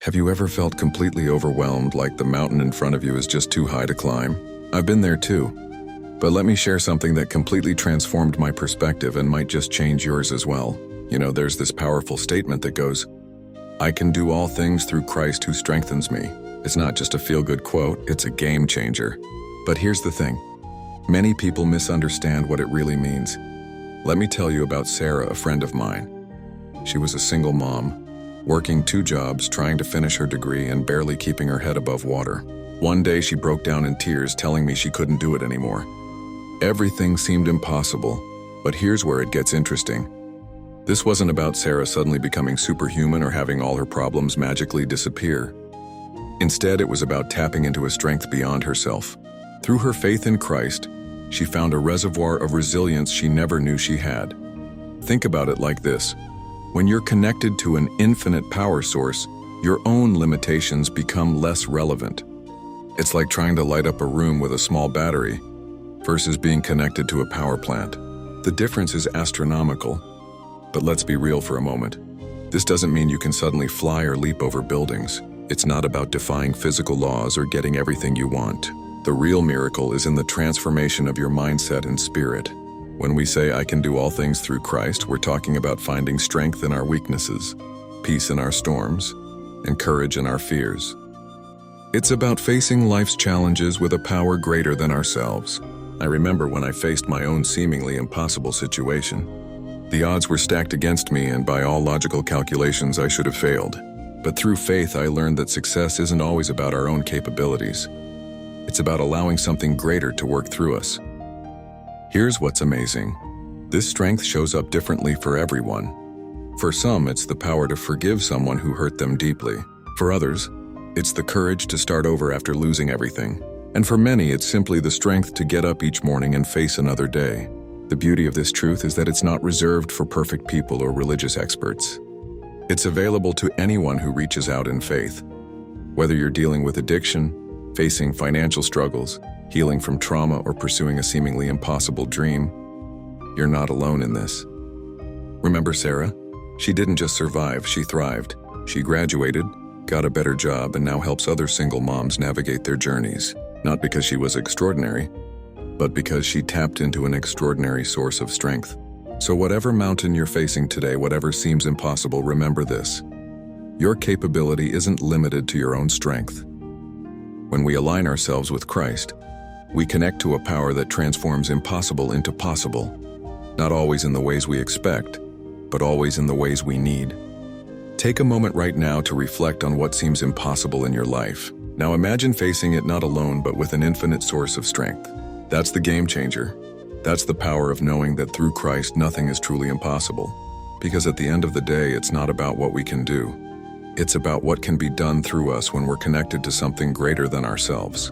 Have you ever felt completely overwhelmed, like the mountain in front of you is just too high to climb? I've been there too. But let me share something that completely transformed my perspective and might just change yours as well. There's this powerful statement that goes, "I can do all things through Christ who strengthens me." It's not just a feel-good quote, it's a game changer. But here's the thing. Many people misunderstand what it really means. Let me tell you about Sarah, a friend of mine. She was a single mom, working 2 jobs, trying to finish her degree and barely keeping her head above water. One day she broke down in tears, telling me she couldn't do it anymore. Everything seemed impossible, but here's where it gets interesting. This wasn't about Sarah suddenly becoming superhuman or having all her problems magically disappear. Instead, it was about tapping into a strength beyond herself. Through her faith in Christ, she found a reservoir of resilience she never knew she had. Think about it like this. When you're connected to an infinite power source, your own limitations become less relevant. It's like trying to light up a room with a small battery versus being connected to a power plant. The difference is astronomical. But let's be real for a moment. This doesn't mean you can suddenly fly or leap over buildings. It's not about defying physical laws or getting everything you want. The real miracle is in the transformation of your mindset and spirit. When we say, "I can do all things through Christ," we're talking about finding strength in our weaknesses, peace in our storms, and courage in our fears. It's about facing life's challenges with a power greater than ourselves. I remember when I faced my own seemingly impossible situation. The odds were stacked against me, and by all logical calculations, I should have failed. But through faith, I learned that success isn't always about our own capabilities. It's about allowing something greater to work through us. Here's what's amazing. This strength shows up differently for everyone. For some, it's the power to forgive someone who hurt them deeply. For others, it's the courage to start over after losing everything. And for many, it's simply the strength to get up each morning and face another day. The beauty of this truth is that it's not reserved for perfect people or religious experts. It's available to anyone who reaches out in faith. Whether you're dealing with addiction, facing financial struggles, healing from trauma, or pursuing a seemingly impossible dream, you're not alone in this. Remember Sarah? She didn't just survive, she thrived. She graduated, got a better job, and now helps other single moms navigate their journeys. Not because she was extraordinary, but because she tapped into an extraordinary source of strength. So whatever mountain you're facing today, whatever seems impossible, remember this. Your capability isn't limited to your own strength. When we align ourselves with Christ, we connect to a power that transforms impossible into possible. Not always in the ways we expect, but always in the ways we need. Take a moment right now to reflect on what seems impossible in your life. Now imagine facing it not alone, but with an infinite source of strength. That's the game changer. That's the power of knowing that through Christ nothing is truly impossible. Because at the end of the day, it's not about what we can do. It's about what can be done through us when we're connected to something greater than ourselves.